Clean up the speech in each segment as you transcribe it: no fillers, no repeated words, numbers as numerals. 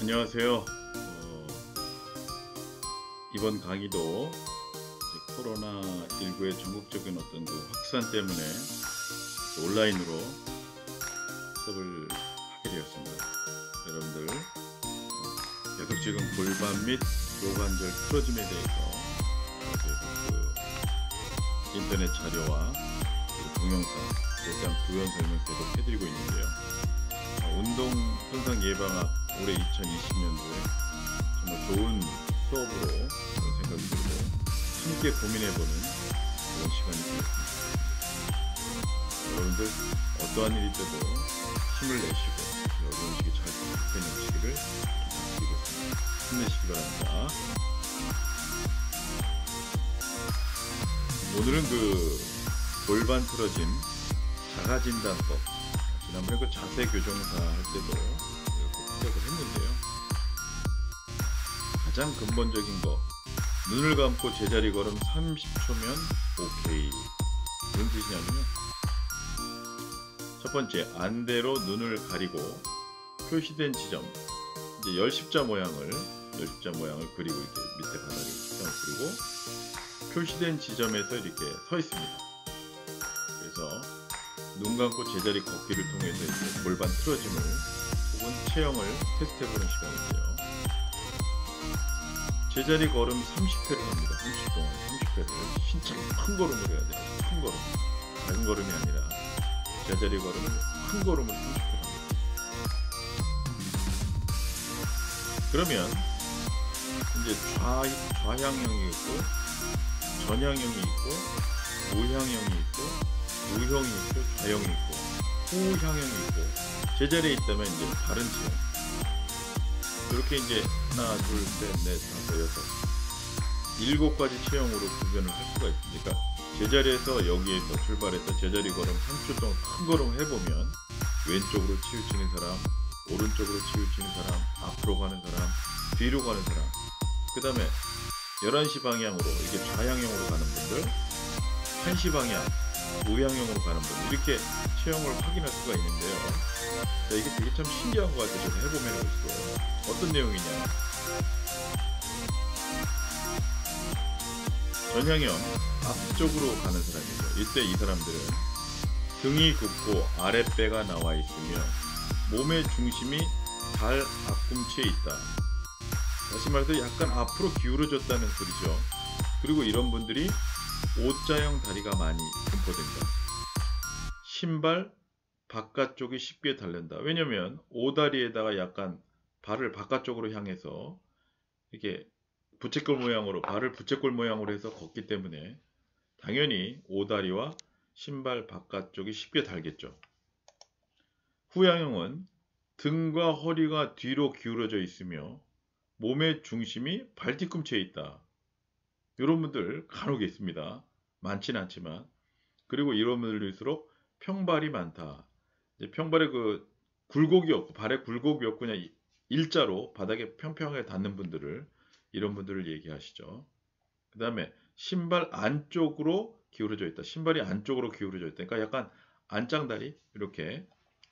안녕하세요. 이번 강의도 이제 코로나19의 전국적인 어떤 그 확산 때문에 온라인으로 수업을 하게 되었습니다. 여러분들 계속 지금 골반 및 고관절 틀어짐에 대해서 계속 그 인터넷 자료와 동영상에 대한 부연 설명 계속 해드리고 있는데요. 운동 손상 예방학 올해 2020년도에 정말 좋은 수업으로 생각이 들고 함께 고민해보는 그런 시간이 되었습니다. 여러분들 어떠한 일이 있어도 힘을 내시고 어려운 시기 잘 극복해내시기를 부탁드리겠습니다. 힘내시기 바랍니다. 오늘은 그 골반 틀어짐 자가진단법, 지난번에 그 자세 교정사 할 때도 시작을 했는데요. 가장 근본적인 거, 눈을 감고 제자리 걸음 30초면 오케이. 무슨 뜻이냐면요, 첫 번째, 안대로 눈을 가리고 표시된 지점, 이제 열십자 모양을 그리고 이렇게 밑에 바닥에 십자를 그리고 표시된 지점에서 이렇게 서 있습니다. 그래서 눈 감고 제자리 걷기를 통해서 이제 골반 틀어짐을 혹은 체형을 테스트해보는 시간인데요. 제자리 걸음 30회를 합니다. 30 동안 30회를 신체 큰 걸음을 해야 돼요. 큰 걸음, 작은 걸음이 아니라 제자리 걸음을 큰 걸음을 30회를 합니다. 그러면 이제 좌향형이 있고 전향형이 있고 우향형이 있고 우형이 있고 좌형이 있고 후향형이 있고 제자리에 있다면 이제 다른 체형, 이렇게 이제 하나 둘 셋 넷 다섯 여섯 7가지 체형으로 구별을 할 수가 있으니까 제자리에서 여기에서 출발해서 제자리 걸음 3초 동안 큰 걸음을 해보면 왼쪽으로 치우치는 사람, 오른쪽으로 치우치는 사람, 앞으로 가는 사람, 뒤로 가는 사람, 그 다음에 11시 방향으로 이렇게 좌향형으로 가는 분들, 1시 방향 우향형으로 가는 분, 이렇게 체형을 확인할 수가 있는데요. 자, 이게 되게 참 신기한 것 같아요. 저도 해보면 할수록. 어떤 내용이냐, 전향형 앞쪽으로 가는 사람이죠. 이때 이 사람들은 등이 굽고 아랫배가 나와 있으며 몸의 중심이 발 앞꿈치에 있다. 다시 말해서 약간 앞으로 기울어졌다는 소리죠. 그리고 이런 분들이 O자형 다리가 많이 분포된다. 신발 바깥쪽이 쉽게 닳는다. 왜냐면 오다리에다가 약간 발을 바깥쪽으로 향해서 이렇게 부채꼴 모양으로, 발을 부채꼴 모양으로 해서 걷기 때문에 당연히 오다리와 신발 바깥쪽이 쉽게 닳겠죠. 후향형은 등과 허리가 뒤로 기울어져 있으며 몸의 중심이 발 뒤꿈치에 있다. 이런 분들 간혹 있습니다. 많진 않지만. 그리고 이런 분들일수록 평발이 많다. 이제 평발에 그 굴곡이 없고, 발에 굴곡이 없고 그냥 일자로 바닥에 평평하게 닿는 분들을, 이런 분들을 얘기하시죠. 그 다음에 신발 안쪽으로 기울어져 있다. 신발이 안쪽으로 기울어져 있다. 그러니까 약간 안짱다리, 이렇게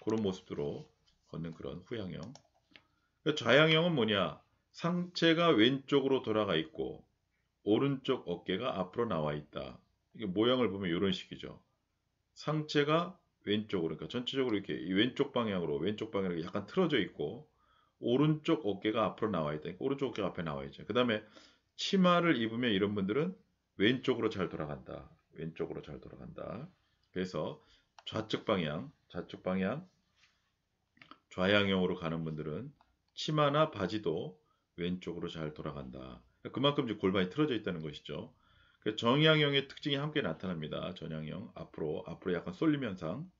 그런 모습으로 걷는 그런 후향형. 좌향형은 뭐냐, 상체가 왼쪽으로 돌아가 있고 오른쪽 어깨가 앞으로 나와 있다. 이게 모양을 보면 이런 식이죠. 상체가 왼쪽으로, 그러니까 전체적으로 이렇게 왼쪽 방향으로 약간 틀어져 있고 오른쪽 어깨가 앞으로 나와 있다. 그러니까 오른쪽 어깨가 앞에 나와 있죠. 그 다음에 치마를 입으면 이런 분들은 왼쪽으로 잘 돌아간다. 왼쪽으로 잘 돌아간다. 그래서 좌측 방향 좌향형으로 가는 분들은 치마나 바지도 왼쪽으로 잘 돌아간다. 그만큼 이제 골반이 틀어져 있다는 것이죠. 정향형의 특징이 함께 나타납니다. 전향형, 앞으로 약간 쏠림 현상.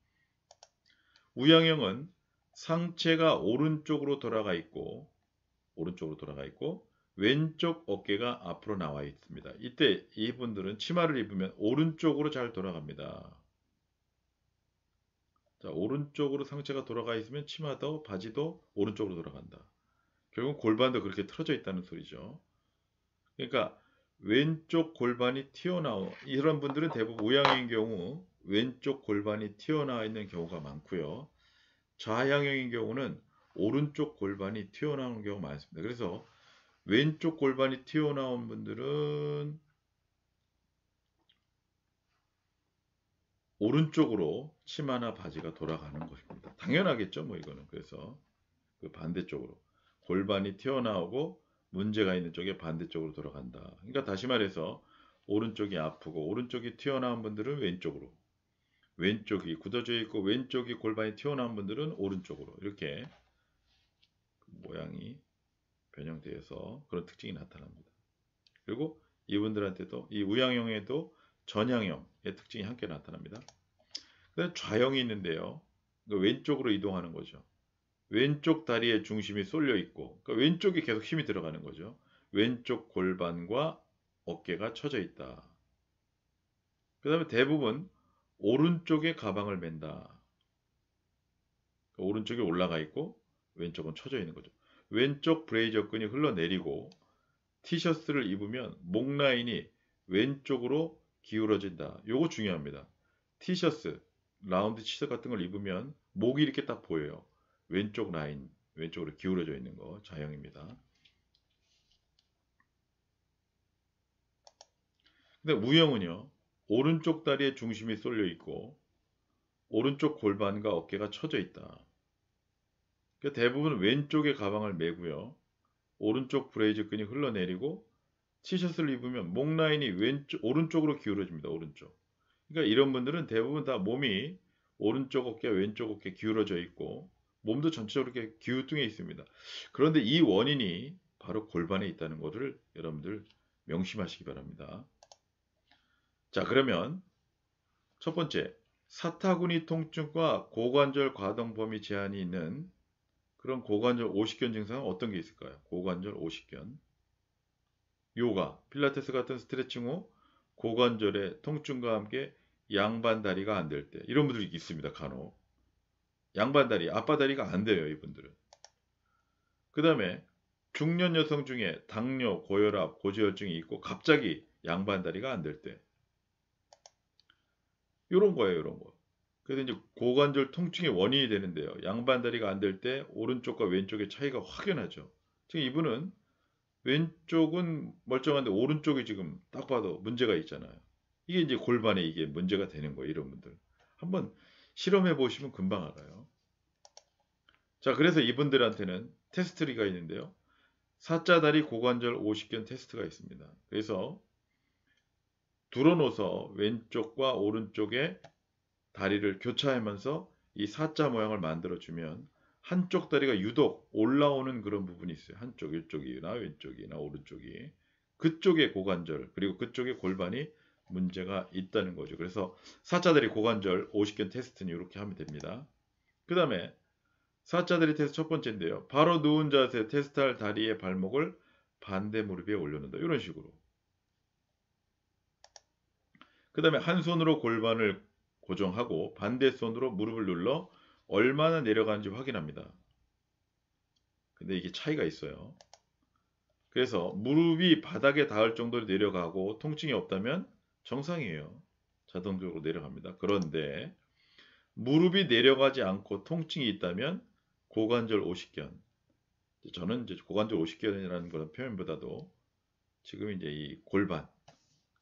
우향형은 상체가 오른쪽으로 돌아가 있고 왼쪽 어깨가 앞으로 나와 있습니다. 이때 이분들은 치마를 입으면 오른쪽으로 잘 돌아갑니다. 자, 오른쪽으로 상체가 돌아가 있으면 치마도 바지도 오른쪽으로 돌아간다. 결국 골반도 그렇게 틀어져 있다는 소리죠. 그러니까 왼쪽 골반이 튀어나온 이런 분들은 대부분 우향형인 경우 왼쪽 골반이 튀어나와 있는 경우가 많고요. 좌향형인 경우는 오른쪽 골반이 튀어나오는 경우가 많습니다. 그래서 왼쪽 골반이 튀어나온 분들은 오른쪽으로 치마나 바지가 돌아가는 것입니다. 당연하겠죠, 뭐 이거는. 그래서 그 반대쪽으로 골반이 튀어나오고 문제가 있는 쪽에 반대쪽으로 돌아간다. 그러니까 다시 말해서 오른쪽이 아프고 오른쪽이 튀어나온 분들은 왼쪽으로, 왼쪽이 굳어져 있고 왼쪽이 골반이 튀어나온 분들은 오른쪽으로, 이렇게 모양이 변형되어서 그런 특징이 나타납니다. 그리고 이분들한테도 이 우양형에도 전양형의 특징이 함께 나타납니다. 그다음 좌형이 있는데요. 왼쪽으로 이동하는 거죠. 왼쪽 다리의 중심이 쏠려 있고, 그러니까 왼쪽에 계속 힘이 들어가는 거죠. 왼쪽 골반과 어깨가 처져 있다. 그 다음에 대부분 오른쪽에 가방을 맨다. 그러니까 오른쪽에 올라가 있고 왼쪽은 처져 있는 거죠. 왼쪽 브레이저 끈이 흘러내리고 티셔츠를 입으면 목 라인이 왼쪽으로 기울어진다. 요거 중요합니다. 티셔츠, 라운드 티셔츠 같은 걸 입으면 목이 이렇게 딱 보여요. 왼쪽 라인, 왼쪽으로 기울어져 있는 거 좌형입니다. 근데 우형은요, 오른쪽 다리에 중심이 쏠려 있고 오른쪽 골반과 어깨가 처져 있다. 그러니까 대부분 왼쪽에 가방을 메고요, 오른쪽 브레이즈 끈이 흘러내리고 티셔츠를 입으면 목 라인이 오른쪽으로 기울어집니다. 오른쪽. 그러니까 이런 분들은 대부분 다 몸이 오른쪽 어깨, 왼쪽 어깨 기울어져 있고 몸도 전체적으로 이렇게 기우뚱해 있습니다. 그런데 이 원인이 바로 골반에 있다는 것을 여러분들 명심하시기 바랍니다. 자, 그러면 첫 번째, 사타구니 통증과 고관절 과동 범위 제한이 있는 그런 고관절 오십견 증상은 어떤 게 있을까요? 고관절 오십견. 요가, 필라테스 같은 스트레칭 후 고관절의 통증과 함께 양반 다리가 안 될 때, 이런 분들이 있습니다. 간혹 양반 다리, 앞바 다리가 안 돼요, 이분들은. 그 다음에 중년 여성 중에 당뇨, 고혈압, 고지혈증이 있고 갑자기 양반 다리가 안 될 때, 요런 거예요, 요런 거. 그래서 이제 고관절 통증의 원인이 되는데요. 양반 다리가 안 될 때 오른쪽과 왼쪽의 차이가 확연하죠. 지금 이분은 왼쪽은 멀쩡한데 오른쪽이 지금 딱 봐도 문제가 있잖아요. 이게 이제 골반에 이게 문제가 되는 거예요. 이런 분들. 한번 실험해 보시면 금방 알아요. 자, 그래서 이분들한테는 테스트가 있는데요. 사자다리 고관절 오십견 테스트가 있습니다. 그래서 둘러놓아서 왼쪽과 오른쪽에 다리를 교차하면서 이 사자 모양을 만들어주면 한쪽 다리가 유독 올라오는 그런 부분이 있어요. 한쪽, 이쪽이나 왼쪽이나 오른쪽이. 그쪽의 고관절, 그리고 그쪽의 골반이 문제가 있다는 거죠. 그래서 사자다리 고관절 50견 테스트는 이렇게 하면 됩니다. 그 다음에 사자다리 테스트 첫 번째인데요. 바로 누운 자세 테스트할 다리의 발목을 반대 무릎 위에 올려놓는다. 이런 식으로. 그 다음에 한 손으로 골반을 고정하고 반대 손으로 무릎을 눌러 얼마나 내려가는지 확인합니다. 근데 이게 차이가 있어요. 그래서 무릎이 바닥에 닿을 정도로 내려가고 통증이 없다면 정상이에요. 자동적으로 내려갑니다. 그런데 무릎이 내려가지 않고 통증이 있다면 고관절 오십견. 저는 이제 고관절 오십견이라는 그런 표현보다도 지금 이제 이 골반,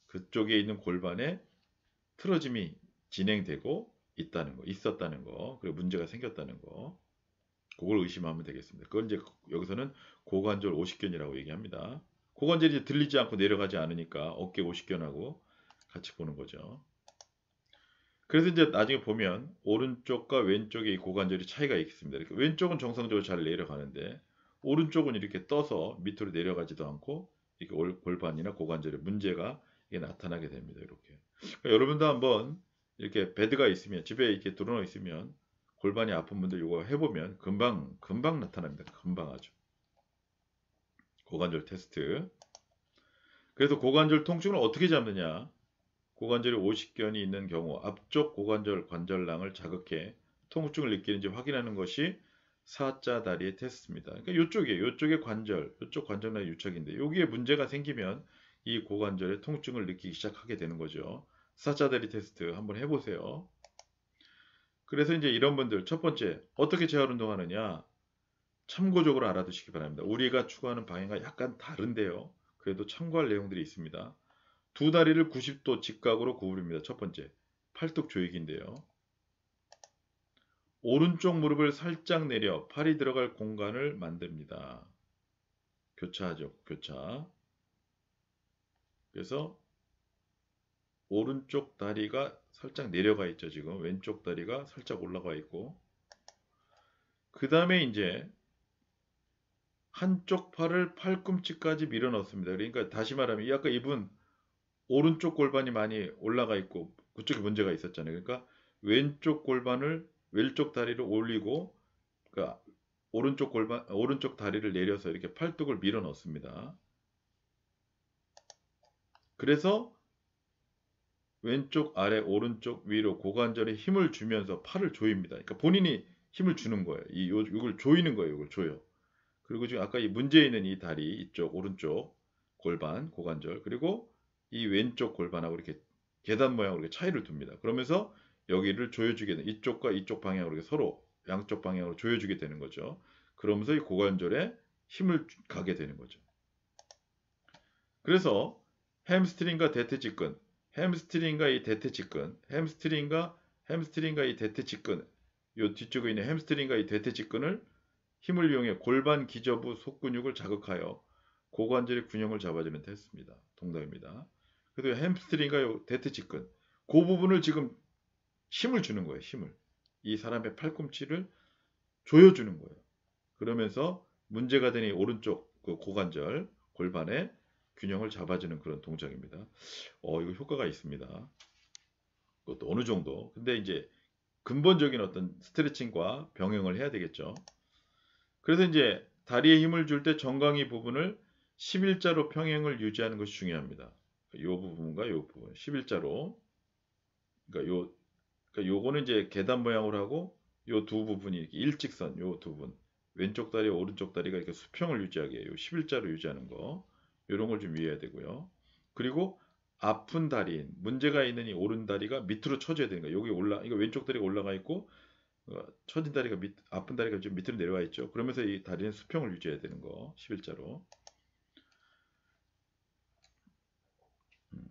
그쪽에 있는 골반에 틀어짐이 진행되고 있다는 거, 있었다는 거, 그리고 문제가 생겼다는 거, 그걸 의심하면 되겠습니다. 그건 이제 여기서는 고관절 오십견이라고 얘기합니다. 고관절이 들리지 않고 내려가지 않으니까 어깨 오십견하고 같이 보는 거죠. 그래서 이제 나중에 보면 오른쪽과 왼쪽의 이 고관절이 차이가 있습니다. 이렇게 왼쪽은 정상적으로 잘 내려가는데 오른쪽은 이렇게 떠서 밑으로 내려가지도 않고 이렇게 골반이나 고관절에 문제가 이게 나타나게 됩니다. 이렇게. 그러니까 여러분도 한번 이렇게 베드가 있으면 집에 이렇게 들어놓 있으면 골반이 아픈 분들 이거 해보면 금방 나타납니다. 금방 아주. 고관절 테스트. 그래서 고관절 통증을 어떻게 잡느냐? 고관절에 오십견이 있는 경우 앞쪽 고관절 관절낭을 자극해 통증을 느끼는지 확인하는 것이 사자다리의 테스트입니다. 그러니까 이쪽의 관절, 이쪽 관절낭 유착인데 여기에 문제가 생기면 이 고관절에 통증을 느끼기 시작하게 되는 거죠. 사자다리 테스트 한번 해보세요. 그래서 이제 이런 분들 첫 번째 어떻게 재활 운동하느냐? 참고적으로 알아두시기 바랍니다. 우리가 추구하는 방향과 약간 다른데요. 그래도 참고할 내용들이 있습니다. 두 다리를 90도 직각으로 구부립니다. 첫 번째, 팔뚝 조이기인데요. 오른쪽 무릎을 살짝 내려 팔이 들어갈 공간을 만듭니다. 교차하죠. 교차. 그래서 오른쪽 다리가 살짝 내려가 있죠. 지금 왼쪽 다리가 살짝 올라가 있고, 그 다음에 이제 한쪽 팔을 팔꿈치까지 밀어 넣습니다. 그러니까 다시 말하면 아까 이분 오른쪽 골반이 많이 올라가 있고 그쪽에 문제가 있었잖아요. 그러니까 왼쪽 골반을 왼쪽 다리를 올리고, 그러니까 오른쪽 다리를 내려서 이렇게 팔뚝을 밀어 넣습니다. 그래서 왼쪽 아래 오른쪽 위로 고관절에 힘을 주면서 팔을 조입니다. 그러니까 본인이 힘을 주는 거예요. 이걸 조이는 거예요. 이걸 조여. 그리고 지금 아까 이 문제 있는 이 다리 이쪽 오른쪽 골반 고관절, 그리고 이 왼쪽 골반하고 이렇게 계단 모양으로 이렇게 차이를 둡니다. 그러면서 여기를 조여주게 되는, 이쪽과 이쪽 방향으로 이렇게 서로 양쪽 방향으로 조여주게 되는 거죠. 그러면서 이 고관절에 힘을 가게 되는 거죠. 그래서 햄스트링과 대퇴직근, 햄스트링과 이 대퇴직근, 햄스트링과 이 대퇴직근, 요 뒤쪽에 있는 햄스트링과 이 대퇴직근을 힘을 이용해 골반 기저부 속근육을 자극하여 고관절의 균형을 잡아주는 테스트입니다. 동작입니다. 그래서 햄스트링과 요 대퇴직근, 그 부분을 지금 힘을 주는 거예요. 힘을. 이 사람의 팔꿈치를 조여주는 거예요. 그러면서 문제가 되는 오른쪽 그 고관절, 골반의 균형을 잡아주는 그런 동작입니다. 이거 효과가 있습니다. 그것도 어느 정도. 근데 이제 근본적인 어떤 스트레칭과 병행을 해야 되겠죠. 그래서 이제 다리에 힘을 줄 때 정강이 부분을 11자로 평행을 유지하는 것이 중요합니다. 이 부분과 이 부분 11자로. 그러니까 요거는 이제 계단 모양으로 하고, 요 두 부분이 이렇게 일직선, 요 두 분. 왼쪽 다리, 오른쪽 다리가 이렇게 수평을 유지하게 해요. 11자로 유지하는 거. 이런 걸 좀 이해해야 되고요. 그리고 아픈 다리인, 문제가 있는 이 오른 다리가 밑으로 쳐줘야 되는 거예요. 이거 왼쪽 다리가 올라가 있고, 처진 다리가 아픈 다리가 좀 밑으로 내려와 있죠. 그러면서 이 다리는 수평을 유지해야 되는 거. 11자로.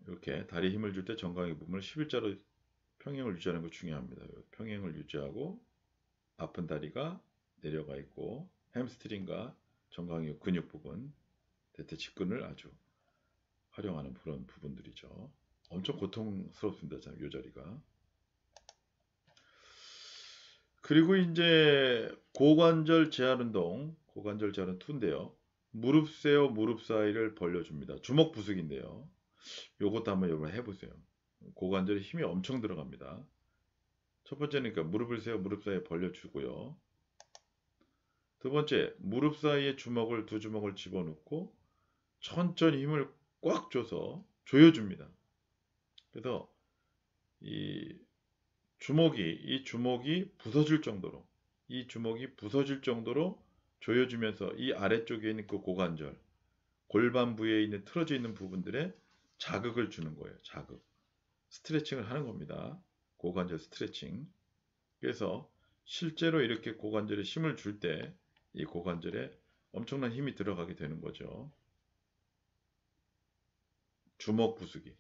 이렇게 다리에 힘을 줄 때 정강이 부분을 11자로 평행을 유지하는 거 중요합니다. 평행을 유지하고 아픈 다리가 내려가 있고, 햄스트링과 정강이 근육 부분, 대퇴직근을 아주 활용하는 그런 부분들이죠. 엄청 고통스럽습니다. 참, 이 자리가. 그리고 이제 고관절 제한 운동, 고관절 제한 2인데요. 무릎 세워 무릎 사이를 벌려줍니다. 주먹 부수기인데요. 요것도 한번 여러분 해보세요. 고관절에 힘이 엄청 들어갑니다. 첫 번째는 그러니까 무릎을 세워 무릎 사이에 벌려주고요. 두 번째, 무릎 사이에 두 주먹을 집어넣고 천천히 힘을 꽉 줘서 조여줍니다. 그래서 이 주먹이 부서질 정도로 조여주면서 이 아래쪽에 있는 그 고관절, 골반 부위에 있는 틀어져 있는 부분들에 자극을 주는 거예요. 자극. 스트레칭을 하는 겁니다. 고관절 스트레칭. 그래서 실제로 이렇게 고관절에 힘을 줄 때 이 고관절에 엄청난 힘이 들어가게 되는 거죠. 주먹 부수기.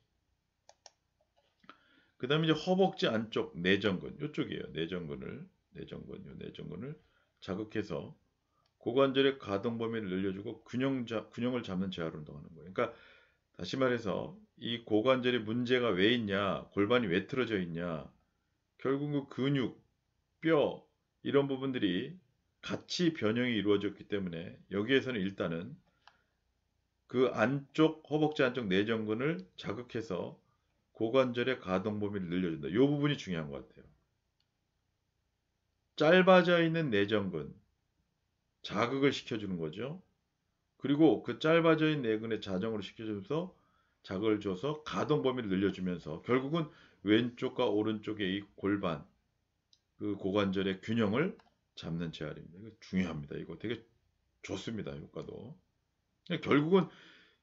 그 다음에 이제 허벅지 안쪽 내전근, 이쪽이에요. 내전근을 자극해서 고관절의 가동 범위를 늘려주고 균형을 잡는 재활 운동하는 거예요. 그러니까 다시 말해서 이 고관절에 문제가 왜 있냐, 골반이 왜 틀어져 있냐, 결국 그 근육, 뼈 이런 부분들이 같이 변형이 이루어졌기 때문에 여기에서는 일단은 그 허벅지 안쪽 내전근을 자극해서 고관절의 가동 범위를 늘려준다. 이 부분이 중요한 것 같아요. 짧아져 있는 내전근 자극을 시켜주는 거죠. 그리고 그 짧아져 있는 내근에 자정으로 시켜주면서 자극을 줘서 가동 범위를 늘려주면서 결국은 왼쪽과 오른쪽의 이 골반, 그 고관절의 균형을 잡는 재활입니다. 이거 중요합니다. 이거 되게 좋습니다. 효과도. 결국은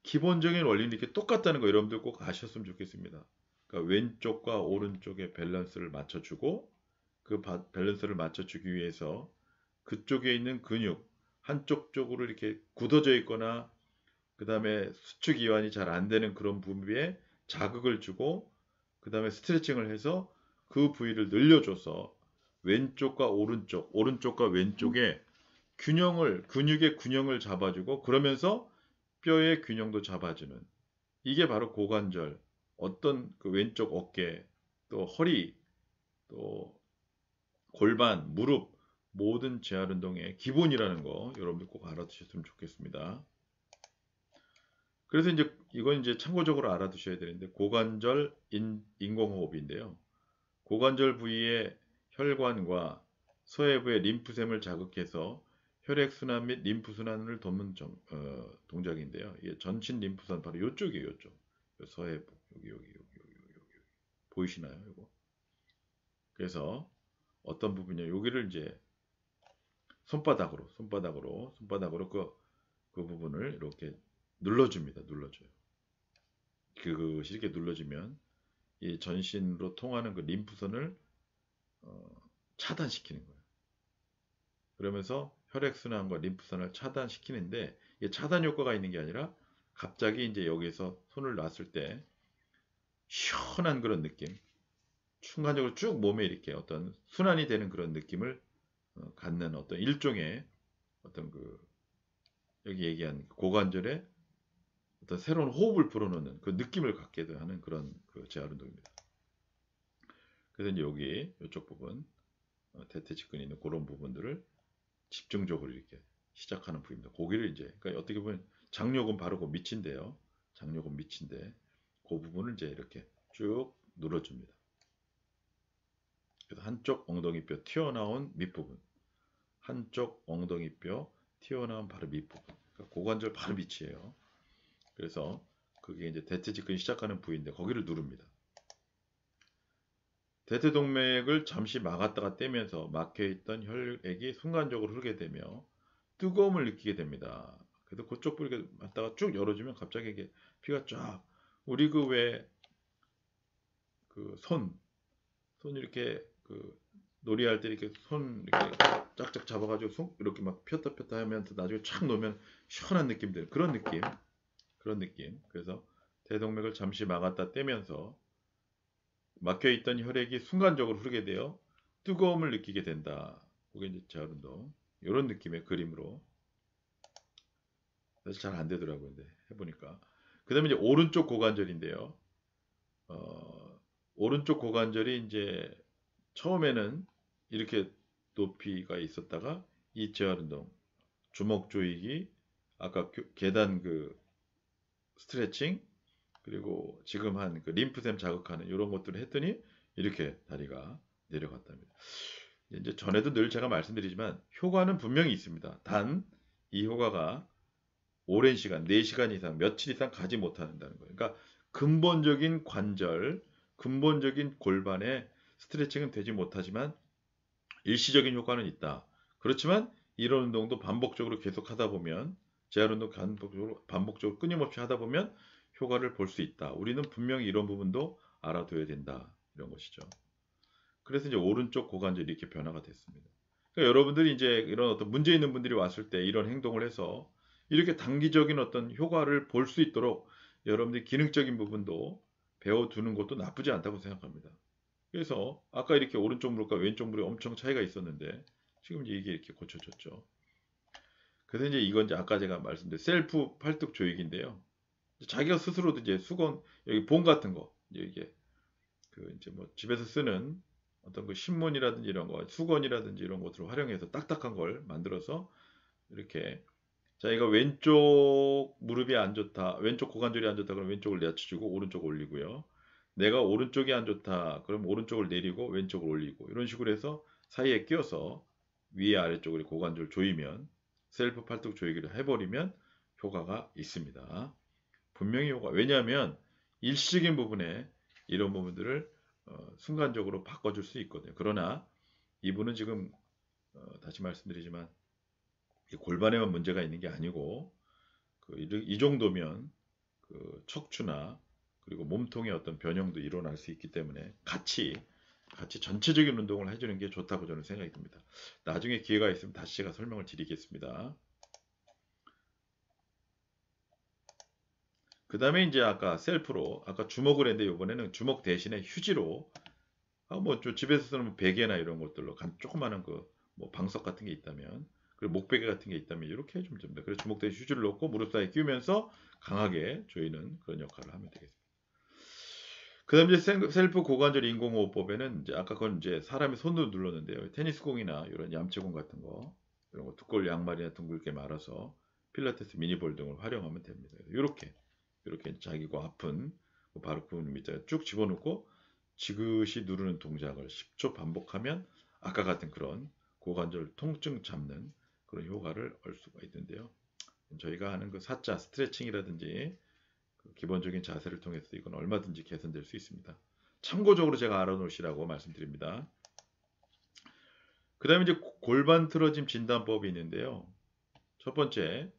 기본적인 원리는 이렇게 똑같다는 거 여러분들 꼭 아셨으면 좋겠습니다. 그러니까 왼쪽과 오른쪽의 밸런스를 맞춰주고, 그 밸런스를 맞춰주기 위해서 그쪽에 있는 근육, 한쪽 쪽으로 이렇게 굳어져 있거나 그 다음에 수축 이완이 잘 안 되는 그런 부위에 자극을 주고 그 다음에 스트레칭을 해서 그 부위를 늘려줘서 왼쪽과 오른쪽, 오른쪽과 왼쪽의 근육의 균형을 잡아주고 그러면서 뼈의 균형도 잡아주는 이게 바로 고관절, 어떤 그 왼쪽 어깨, 또 허리, 또 골반, 무릎 모든 재활 운동의 기본이라는 거 여러분들 꼭 알아두셨으면 좋겠습니다. 그래서 이제 이건 이제 참고적으로 알아두셔야 되는데 고관절 인공호흡인데요. 고관절 부위의 혈관과 서해부의 림프샘을 자극해서 혈액순환 및 림프순환을 돕는 동작인데요. 이게 전신 림프선 바로 이쪽이에요. 이쪽. 서해부 여기 보이시나요? 이거. 그래서 어떤 부분이요? 여기를 이제 손바닥으로 그 부분을 이렇게 눌러줍니다. 눌러줘요. 그것이 이렇게 눌러주면 이 전신으로 통하는 그 림프선을 차단시키는 거예요. 그러면서 혈액순환과 림프선을 차단시키는데 이게 차단 효과가 있는 게 아니라 갑자기 이제 여기서 손을 놨을 때 시원한 그런 느낌, 순간적으로 쭉 몸에 이렇게 어떤 순환이 되는 그런 느낌을 갖는 어떤 일종의 어떤 그 여기 얘기한 고관절에 어떤 새로운 호흡을 불어넣는 그 느낌을 갖게 하는 그런 그 재활 운동입니다. 그래서 이제 여기 이쪽 부분 대퇴직근이 있는 그런 부분들을 집중적으로 이렇게 시작하는 부위입니다. 고기를 이제 그러니까 어떻게 보면 장요근 바로 그 밑인데요. 장요근 밑인데 그 부분을 이제 이렇게 쭉 눌러줍니다. 그래서 한쪽 엉덩이뼈 튀어나온 밑부분, 한쪽 엉덩이뼈 튀어나온 바로 밑부분, 그러니까 고관절 바로 밑이에요. 그래서 그게 이제 대퇴직근이 시작하는 부위인데 거기를 누릅니다. 대퇴동맥을 잠시 막았다가 떼면서 막혀있던 혈액이 순간적으로 흐르게 되며 뜨거움을 느끼게 됩니다. 그래서 그쪽 부위를 갖다가 쭉 열어주면 갑자기 이게 피가 쫙 우리 그 왜 그 손 이렇게 그 놀이할 때 이렇게 손 이렇게 짝짝 잡아가지고 손 이렇게 막 폈다 하면서 나중에 촥 놓으면 시원한 느낌들 그런 느낌. 그래서 대동맥을 잠시 막았다 떼면서 막혀있던 혈액이 순간적으로 흐르게 되어 뜨거움을 느끼게 된다. 그게 이제 재활운동 이런 느낌의 그림으로 사실 잘 안 되더라고요. 근데 해보니까 그 다음에 이제 오른쪽 고관절인데요. 오른쪽 고관절이 이제 처음에는 이렇게 높이가 있었다가 이 재활운동 주먹 조이기 아까 계단 그 스트레칭 그리고 지금 한 그 림프샘 자극하는 이런 것들을 했더니 이렇게 다리가 내려갔답니다. 이제 전에도 늘 제가 말씀드리지만 효과는 분명히 있습니다. 단 이 효과가 오랜 시간, 4시간 이상, 며칠 이상 가지 못한다는 거예요. 그러니까 근본적인 관절, 근본적인 골반의 스트레칭은 되지 못하지만 일시적인 효과는 있다. 그렇지만 이런 운동도 반복적으로 계속 하다 보면 재활 운동 반복적으로 끊임없이 하다 보면 효과를 볼 수 있다. 우리는 분명히 이런 부분도 알아둬야 된다. 이런 것이죠. 그래서 이제 오른쪽 고관절이 이렇게 변화가 됐습니다. 그러니까 여러분들이 이제 이런 어떤 문제 있는 분들이 왔을 때 이런 행동을 해서 이렇게 단기적인 어떤 효과를 볼 수 있도록 여러분들이 기능적인 부분도 배워두는 것도 나쁘지 않다고 생각합니다. 그래서 아까 이렇게 오른쪽 무릎과 왼쪽 무릎이 엄청 차이가 있었는데 지금 이제 이게 이렇게 고쳐졌죠. 그래서 이제 이건 이제 아까 제가 말씀드린 셀프 팔뚝 조이기인데요. 자기가 스스로도 이제 수건 여기 봉 같은 거 이게 그 이제 뭐 집에서 쓰는 어떤 그 신문이라든지 이런 거 수건이라든지 이런 것들을 활용해서 딱딱한 걸 만들어서 이렇게 자기가 왼쪽 무릎이 안 좋다, 왼쪽 고관절이 안 좋다 그러면 왼쪽을 낮춰주고 오른쪽 올리고요. 내가 오른쪽이 안 좋다, 그럼 오른쪽을 내리고 왼쪽을 올리고 이런 식으로 해서 사이에 끼워서 위에 아래쪽으로 고관절 조이면 셀프 팔뚝 조이기를 해버리면 효과가 있습니다. 분명히 효과. 왜냐하면 일시적인 부분에 이런 부분들을 순간적으로 바꿔줄 수 있거든요. 그러나 이분은 지금 다시 말씀드리지만 골반에만 문제가 있는 게 아니고 이 정도면 그 척추나 그리고 몸통의 어떤 변형도 일어날 수 있기 때문에 같이 전체적인 운동을 해주는 게 좋다고 저는 생각이 듭니다. 나중에 기회가 있으면 다시 제가 설명을 드리겠습니다. 그 다음에 이제 아까 셀프로, 아까 주먹을 했는데 이번에는 주먹 대신에 휴지로, 뭐좀 집에서 쓰는 뭐 베개나 이런 것들로 조그마한 그 뭐 방석 같은 게 있다면, 그리고 목베개 같은 게 있다면 이렇게 해주면 됩니다. 그래서 주먹 대신 휴지를 넣고 무릎 사이에 끼우면서 강하게 조이는 그런 역할을 하면 되겠습니다. 그 다음에 이제 셀프 고관절 인공호흡법에는 이제 아까 그건 이제 사람이 손으로 눌렀는데요. 테니스공이나 이런 얌체공 같은 거, 이런 거 두꺼운 양말이나 둥글게 말아서 필라테스 미니볼 등을 활용하면 됩니다. 이렇게 자기가 아픈 바로 그 밑에 쭉 집어넣고 지그시 누르는 동작을 10초 반복하면 아까 같은 그런 고관절 통증 잡는 그런 효과를 얻을 수가 있는데요. 저희가 하는 그 사자 스트레칭이라든지 그 기본적인 자세를 통해서 이건 얼마든지 개선될 수 있습니다. 참고적으로 제가 알아놓으시라고 말씀드립니다. 그 다음에 이제 골반 틀어짐 진단법이 있는데요. 첫 번째,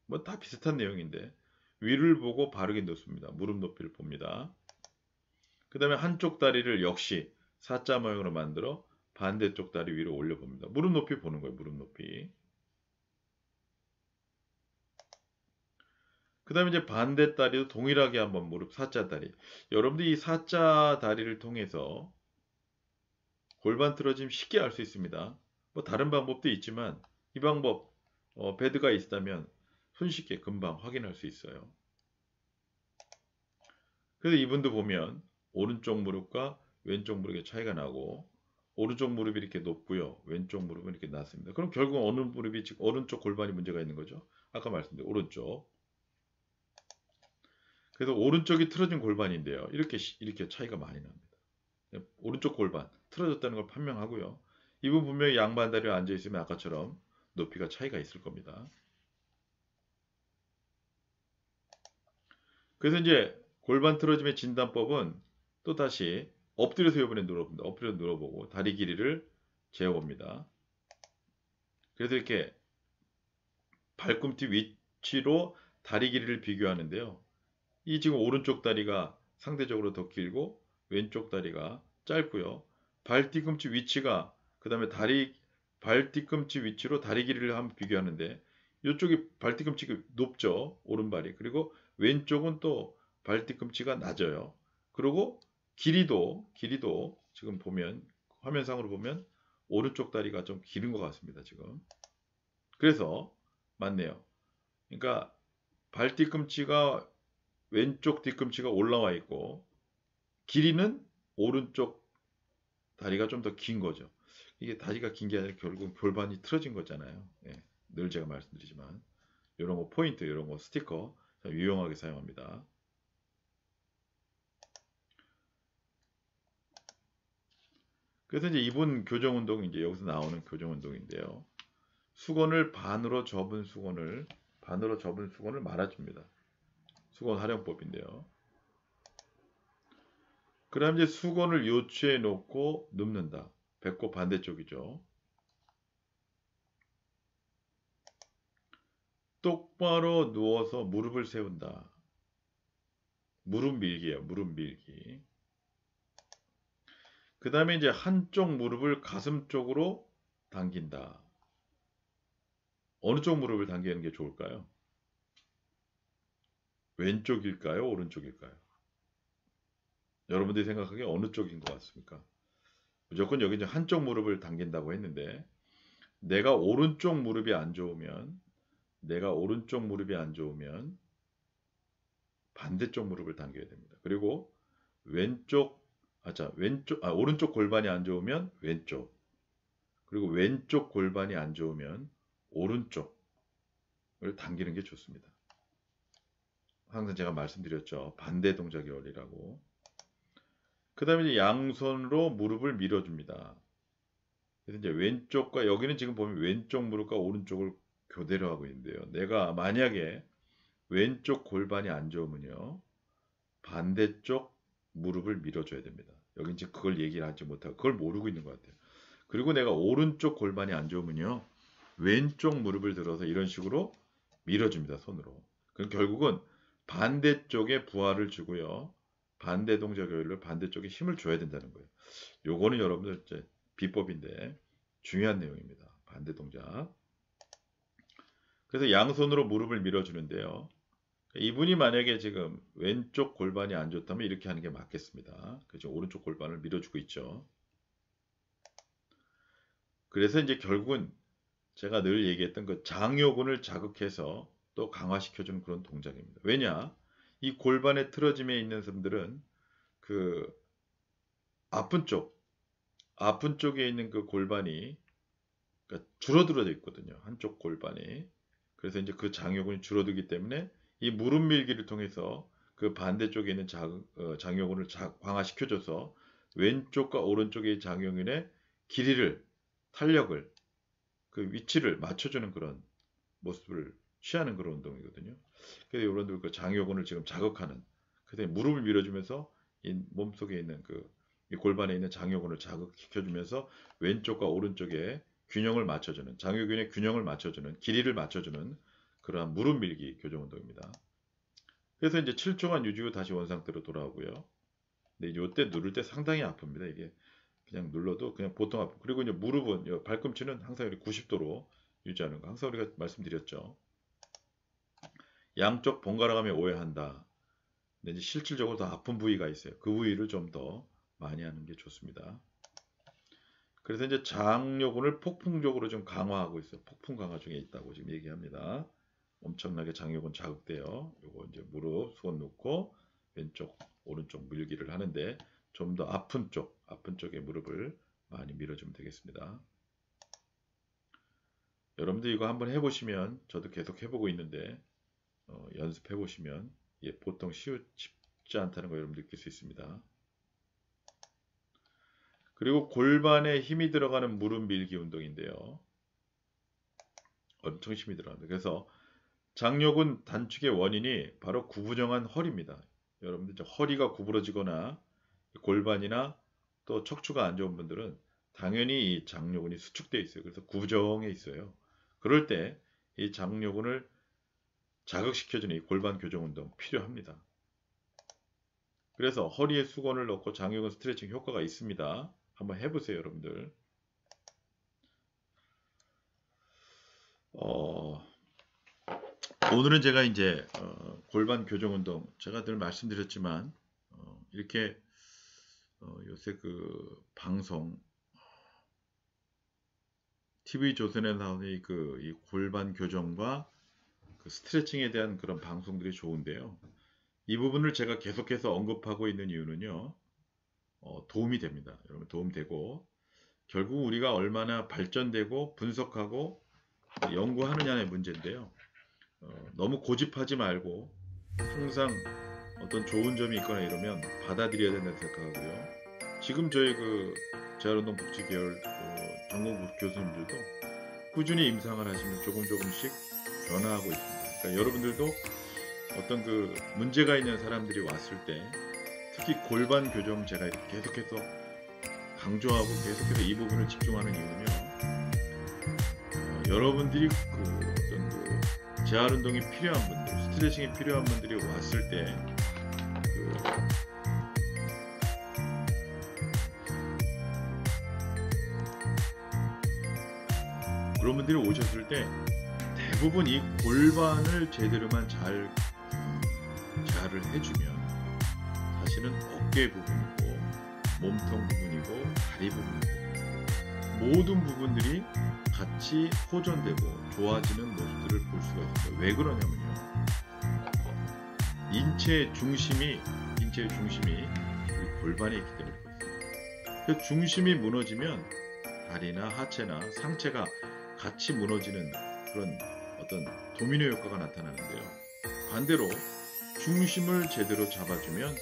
뭐 다 비슷한 내용인데 위를 보고 바르게 놓습니다. 무릎 높이를 봅니다. 그 다음에 한쪽 다리를 역시 사자 모양으로 만들어 반대쪽 다리 위로 올려봅니다. 무릎 높이 보는 거예요. 무릎 높이. 그 다음에 이제 반대 다리도 동일하게 한번 무릎 사자 다리. 여러분들이 이 사자 다리를 통해서 골반 틀어짐 쉽게 알 수 있습니다. 뭐 다른 방법도 있지만 이 방법 베드가 있다면 손쉽게 금방 확인할 수 있어요. 그래서 이분도 보면 오른쪽 무릎과 왼쪽 무릎의 차이가 나고 오른쪽 무릎이 이렇게 높고요. 왼쪽 무릎은 이렇게 낮습니다. 그럼 결국 어느 무릎이 지금 오른쪽 골반이 문제가 있는 거죠. 아까 말씀드린 오른쪽. 그래서 오른쪽이 틀어진 골반인데요. 이렇게 차이가 많이 납니다. 오른쪽 골반 틀어졌다는 걸 판명하고요. 이분 분명히 양반 다리에 앉아 있으면 아까처럼 높이가 차이가 있을 겁니다. 그래서 이제 골반 틀어짐의 진단법은 또 다시 엎드려서 이번에 눌러봅니다. 엎드려 눌러보고 다리 길이를 재어봅니다. 그래서 이렇게 발꿈치 위치로 다리 길이를 비교하는데요. 이 지금 오른쪽 다리가 상대적으로 더 길고 왼쪽 다리가 짧고요. 발뒤꿈치 위치가 그 다음에 발뒤꿈치 위치로 다리 길이를 한번 비교하는데 이쪽이 발뒤꿈치가 높죠. 오른발이. 그리고 왼쪽은 또 발뒤꿈치가 낮아요. 그리고 길이도 지금 보면 화면상으로 보면 오른쪽 다리가 좀 길은 것 같습니다. 지금. 그래서 맞네요. 그러니까 발뒤꿈치가 왼쪽 뒤꿈치가 올라와 있고 길이는 오른쪽 다리가 좀 더 긴 거죠. 이게 다리가 긴 게 아니라 결국 골반이 틀어진 거잖아요. 예, 늘 제가 말씀드리지만 이런 거 포인트, 이런 거 스티커 유용하게 사용합니다. 그래서 이제 이분 교정 운동 이제 여기서 나오는 교정 운동인데요. 수건을 반으로 접은 수건을 말아줍니다. 수건 활용법인데요. 그 다음 이제 수건을 요추에 놓고 눕는다. 배꼽 반대쪽이죠. 똑바로 누워서 무릎을 세운다. 무릎 밀기예요. 무릎 밀기. 그 다음에 이제 한쪽 무릎을 가슴 쪽으로 당긴다. 어느 쪽 무릎을 당기는 게 좋을까요? 왼쪽일까요? 오른쪽일까요? 여러분들이 생각하기에 어느 쪽인 것 같습니까? 무조건 여기 이제 한쪽 무릎을 당긴다고 했는데 내가 오른쪽 무릎이 안 좋으면 반대쪽 무릎을 당겨야 됩니다. 그리고 오른쪽 골반이 안 좋으면 왼쪽, 그리고 왼쪽 골반이 안 좋으면 오른쪽을 당기는 게 좋습니다. 항상 제가 말씀드렸죠. 반대 동작의 원리라고. 그 다음에 이제 양손으로 무릎을 밀어줍니다. 그래서 이제 왼쪽과 여기는 지금 보면 왼쪽 무릎과 오른쪽을 교대로 하고 있는데요. 내가 만약에 왼쪽 골반이 안 좋으면요. 반대쪽 무릎을 밀어줘야 됩니다. 여기 이제 그걸 얘기를 하지 못하고 그걸 모르고 있는 것 같아요. 그리고 내가 오른쪽 골반이 안 좋으면요. 왼쪽 무릎을 들어서 이런 식으로 밀어줍니다. 손으로. 그럼 결국은 반대쪽에 부하를 주고요. 반대 동작 요일로 반대쪽에 힘을 줘야 된다는 거예요. 요거는 여러분들 이제 비법인데 중요한 내용입니다. 반대 동작. 그래서 양손으로 무릎을 밀어주는데요. 이분이 만약에 지금 왼쪽 골반이 안 좋다면 이렇게 하는 게 맞겠습니다. 그죠? 오른쪽 골반을 밀어주고 있죠. 그래서 이제 결국은 제가 늘 얘기했던 그 장요근을 자극해서 또 강화시켜주는 그런 동작입니다. 왜냐? 이 골반의 틀어짐에 있는 분들은 그 아픈 쪽에 있는 그 골반이 그러니까 줄어들어져 있거든요. 한쪽 골반이. 그래서 이제 그 장요근이 줄어들기 때문에 이 무릎 밀기를 통해서 그 반대쪽에 있는 장요근을 강화시켜줘서 왼쪽과 오른쪽의 장요근의 길이를, 탄력을, 그 위치를 맞춰주는 그런 모습을 취하는 그런 운동이거든요. 그래서 여러분들 그 장요근을 지금 자극하는, 그래서 무릎을 밀어주면서 이 몸속에 있는 이 골반에 있는 장요근을 자극시켜주면서 왼쪽과 오른쪽에 균형을 맞춰주는, 장요근의 균형을 맞춰주는, 길이를 맞춰주는 그러한 무릎 밀기 교정 운동입니다. 그래서 이제 7초간 유지 후 다시 원상태로 돌아오고요. 근데 이때 누를 때 상당히 아픕니다. 이게 그냥 눌러도 그냥 보통 아프. 그리고 이제 무릎은, 발꿈치는 항상 이렇게 90도로 유지하는 거. 항상 우리가 말씀드렸죠. 양쪽 번갈아가며 오해한다. 근데 이제 실질적으로 더 아픈 부위가 있어요. 그 부위를 좀 더 많이 하는 게 좋습니다. 그래서 이제 장요근을 폭풍적으로 좀 강화하고 있어요. 폭풍 강화 중에 있다고 지금 얘기합니다. 엄청나게 장요근 자극돼요. 요거 이제 무릎 손 놓고 왼쪽 오른쪽 밀기를 하는데 좀 더 아픈 쪽의 무릎을 많이 밀어주면 되겠습니다. 여러분들 이거 한번 해보시면, 저도 계속 해보고 있는데 연습해보시면 보통 쉽지 않다는 거 여러분 느낄 수 있습니다. 그리고 골반에 힘이 들어가는 무릎 밀기 운동인데요. 엄청 힘이 들어갑니다. 그래서 장요근 단축의 원인이 바로 구부정한 허리입니다. 여러분들 허리가 구부러지거나 골반이나 또 척추가 안 좋은 분들은 당연히 이 장요근이 수축되어 있어요. 그래서 구부정해 있어요. 그럴 때 이 장요근을 자극시켜주는 이 골반 교정 운동 필요합니다. 그래서 허리에 수건을 넣고 장요근 스트레칭 효과가 있습니다. 한번 해보세요, 여러분들. 오늘은 제가 이제 골반 교정 운동, 제가 늘 말씀드렸지만 이렇게 요새 그 방송 TV조선에 나오는 이 골반 교정과 그 스트레칭에 대한 그런 방송들이 좋은데요. 이 부분을 제가 계속해서 언급하고 있는 이유는요. 도움이 됩니다. 여러분 도움되고 결국 우리가 얼마나 발전되고 분석하고 연구하느냐의 문제인데요. 너무 고집하지 말고 항상 어떤 좋은 점이 있거나 이러면 받아들여야 된다고 생각하고요. 지금 저희 그 재활운동 복지계열 전공부 교수님들도 꾸준히 임상을 하시면 조금씩 변화하고 있습니다. 그러니까 여러분들도 어떤 그 문제가 있는 사람들이 왔을 때 특히 골반 교정 제가 계속해서 강조하고 계속해서 이 부분을 집중하는 이유는요. 여러분들이 어떤 그 재활운동이 필요한 분들, 스트레칭이 필요한 분들이 왔을 때 그런 분들이 오셨을 때 대부분 이 골반을 제대로만 잘 재활을 해주면 사실은 어깨 부분이고 몸통 부분이고 다리 부분이고 모든 부분들이 같이 호전되고 좋아지는 모습들을 볼 수가 있어요. 왜 그러냐면요. 인체의 중심이 골반에 있기 때문에 그렇습니다. 그 중심이 무너지면 다리나 하체나 상체가 같이 무너지는 그런 어떤 도미노 효과가 나타나는데요. 반대로 중심을 제대로 잡아주면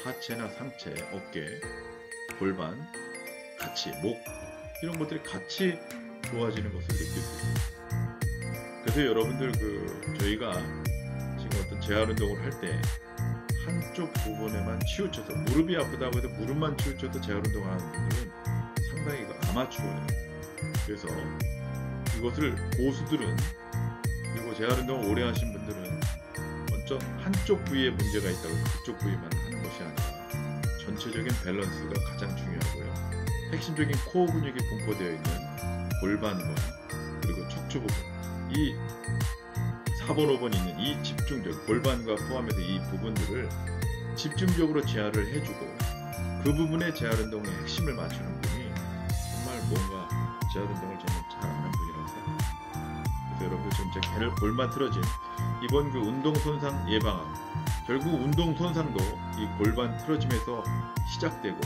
하체나 상체, 어깨, 골반, 같이 목 이런 것들이 같이 좋아지는 것을 느낄 수 있습니다. 그래서 여러분들 저희가 지금 어떤 재활운동을 할 때 한쪽 부분에만 치우쳐서 무릎이 아프다고 해서 무릎만 치우쳐서 재활운동을 하는 분들은 상당히 아마추어예요. 그래서 이것을 고수들은 그리고 재활운동을 오래 하신 분들은 먼저 한쪽 부위에 문제가 있다고 해서 그쪽 부위만 하는 것이 아니라 전체적인 밸런스가 가장 중요하고요. 핵심적인 코어 근육이 분포되어 있는 골반과 그리고 척추 부분 이 4번, 5번 있는 이 집중적 골반과 포함해서 이 부분들을 집중적으로 재활을 해주고 그 부분에 재활운동의 핵심을 맞추는 분이 정말 뭔가 재활운동을 저는 잘 아는 분이라고 생각합니다. 그래서 여러분들 지금 제 개를 골반 틀어짐 이번 그 운동 손상 예방암 결국 운동 손상도 이 골반 틀어짐에서 시작되고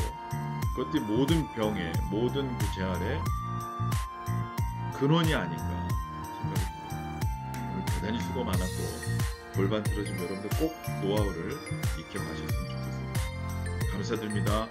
그것들이 모든 병의 모든 그 재활의 근원이 아닌가 생각이 듭니다. 오늘 대단히 수고 많았고 골반 틀어짐 여러분들 꼭 노하우를 익혀 가셨으면 좋겠습니다. 감사드립니다.